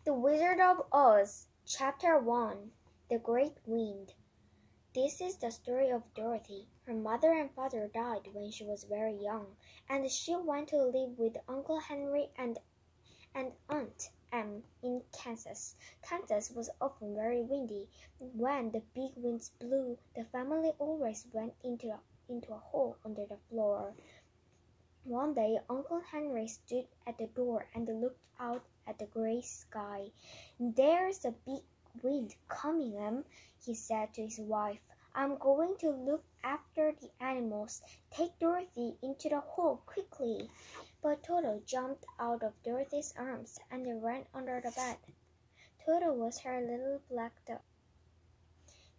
The Wizard of Oz, Chapter 1, The Great Wind. This is the story of Dorothy. Her mother and father died when she was very young, and she went to live with Uncle Henry and Aunt Em in Kansas. Kansas was often very windy. When the big winds blew, the family always went into a hole under the floor. One day, Uncle Henry stood at the door and looked out at the gray sky. "There's a big wind coming, Em," he said to his wife. "I'm going to look after the animals. Take Dorothy into the hole quickly." But Toto jumped out of Dorothy's arms and ran under the bed. Toto was her little black dog.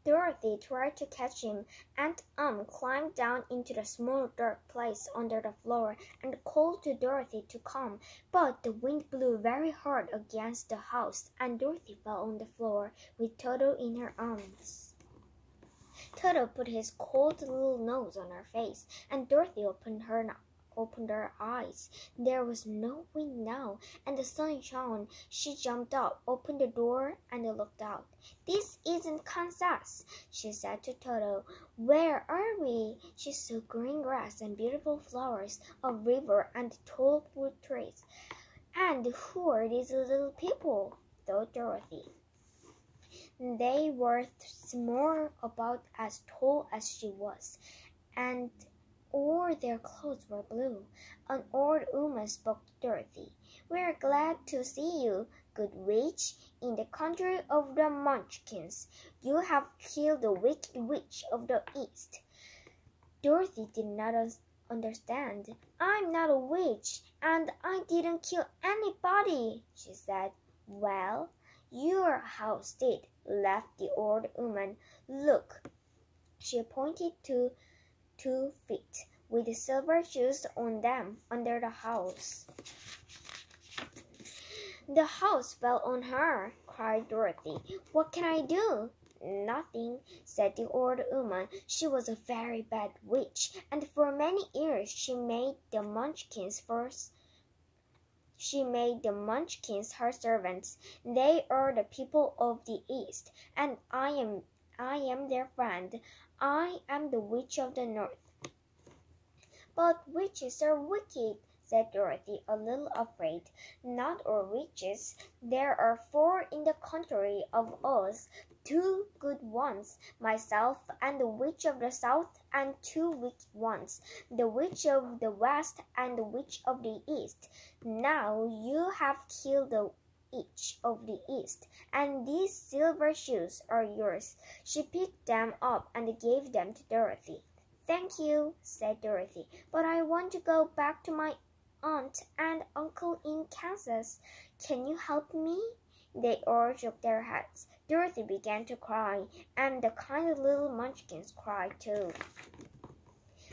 Dorothy tried to catch him. Aunt climbed down into the small dark place under the floor and called to Dorothy to come, but the wind blew very hard against the house, and Dorothy fell on the floor with Toto in her arms. Toto put his cold little nose on her face, and Dorothy opened her eyes. There was no wind now, and the sun shone. She jumped up, opened the door, and looked out. "This isn't Kansas," she said to Toto. "Where are we?" She saw green grass and beautiful flowers, a river and tall fruit trees. "And who are these little people?" thought Dorothy. They were small, about as tall as she was, and all their clothes were blue. An old woman spoke to Dorothy. "We're glad to see you, good witch, in the country of the Munchkins. You have killed the wicked witch of the East." Dorothy did not understand. "I'm not a witch, and I didn't kill anybody," she said. "Well, your house did," laughed the old woman. "Look." She pointed to 2 feet with silver shoes on them under the house. "The house fell on her," cried Dorothy. "What can I do?" "Nothing," said the old woman. "She was a very bad witch, and for many years she made the Munchkins her servants. They are the people of the East, and I am their friend. I am the witch of the North." "But witches are wicked," said Dorothy, a little afraid. "Not all witches. There are 4 in the country of Oz, 2 good ones, myself and the witch of the South, and 2 wicked ones, the witch of the West and the witch of the East. Now you have killed the witch of the East, and these silver shoes are yours." She picked them up and gave them to Dorothy. "Thank you," said Dorothy, "but I want to go back to my aunt and uncle in Kansas. Can you help me?" They all shook their heads. Dorothy began to cry, and the kind little Munchkins cried too.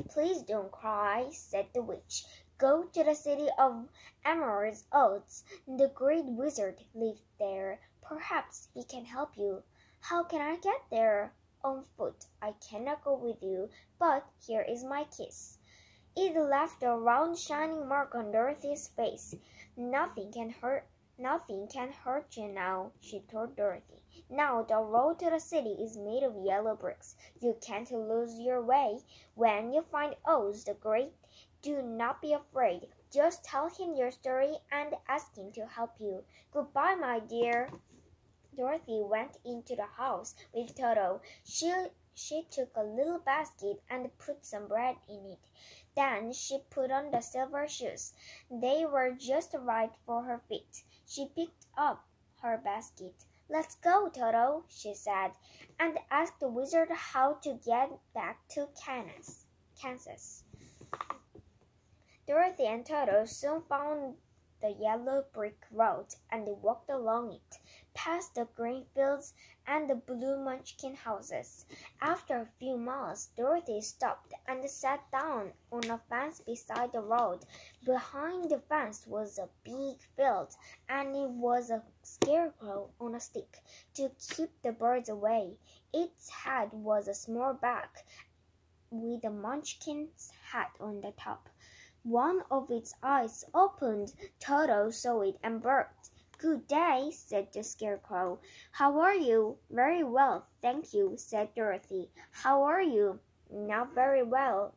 "Please don't cry," said the witch. "Go to the city of Emerald Oaks. The great wizard lives there. Perhaps he can help you." "How can I get there?" "On foot. I cannot go with you, but here is my kiss." It left a round shining mark on Dorothy's face. Nothing can hurt you now," she told Dorothy. "Now the road to the city is made of yellow bricks. You can't lose your way. When you find Oz the Great, do not be afraid. Just tell him your story and ask him to help you. Goodbye, my dear." Dorothy went into the house with Toto. She took a little basket and put some bread in it. Then she put on the silver shoes. They were just right for her feet. She picked up her basket. "Let's go, Toto," she said, and asked the wizard how to get back to Kansas. Dorothy and Toto soon found the yellow brick road and walked along it, past the green fields and the blue Munchkin houses. After a few miles, Dorothy stopped and sat down on a fence beside the road. Behind the fence was a big field, and it was a scarecrow on a stick to keep the birds away. Its head was a small bag with a Munchkin's hat on the top. One of its eyes opened. Toto saw it and barked. Good day, said the Scarecrow. How are you? Very well, thank you, said Dorothy. How are you? Not very well.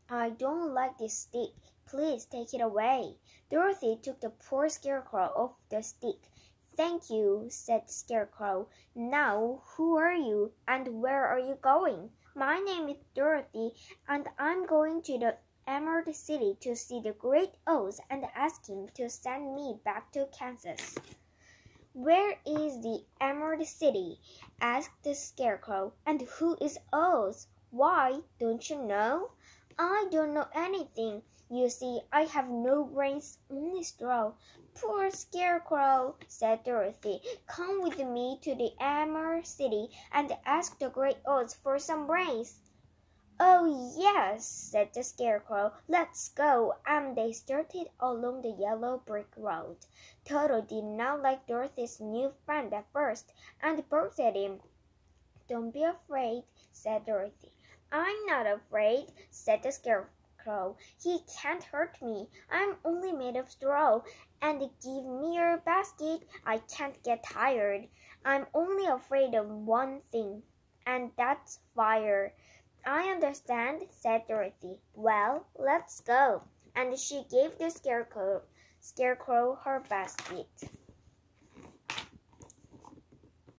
I don't like this stick. Please take it away. Dorothy took the poor Scarecrow off the stick. Thank you, said the Scarecrow. Now, who are you, and where are you going? My name is Dorothy, and I'm going to the Emerald City to see the Great Oz and ask him to send me back to Kansas. Where is the Emerald City? Asked the Scarecrow. And who is Oz? Why, don't you know? I don't know anything. You see, I have no brains, only straw. Poor Scarecrow, said Dorothy. Come with me to the Emerald City and ask the Great Oz for some brains. Oh, yes, said the Scarecrow. Let's go. And they started along the yellow brick road. Toto did not like Dorothy's new friend at first, and barked at him. Don't be afraid, said Dorothy. I'm not afraid, said the Scarecrow. He can't hurt me. I'm only made of straw. And give me your basket. I can't get tired. I'm only afraid of one thing, and that's fire. I understand, said Dorothy. Well, let's go. And she gave the Scarecrow her basket.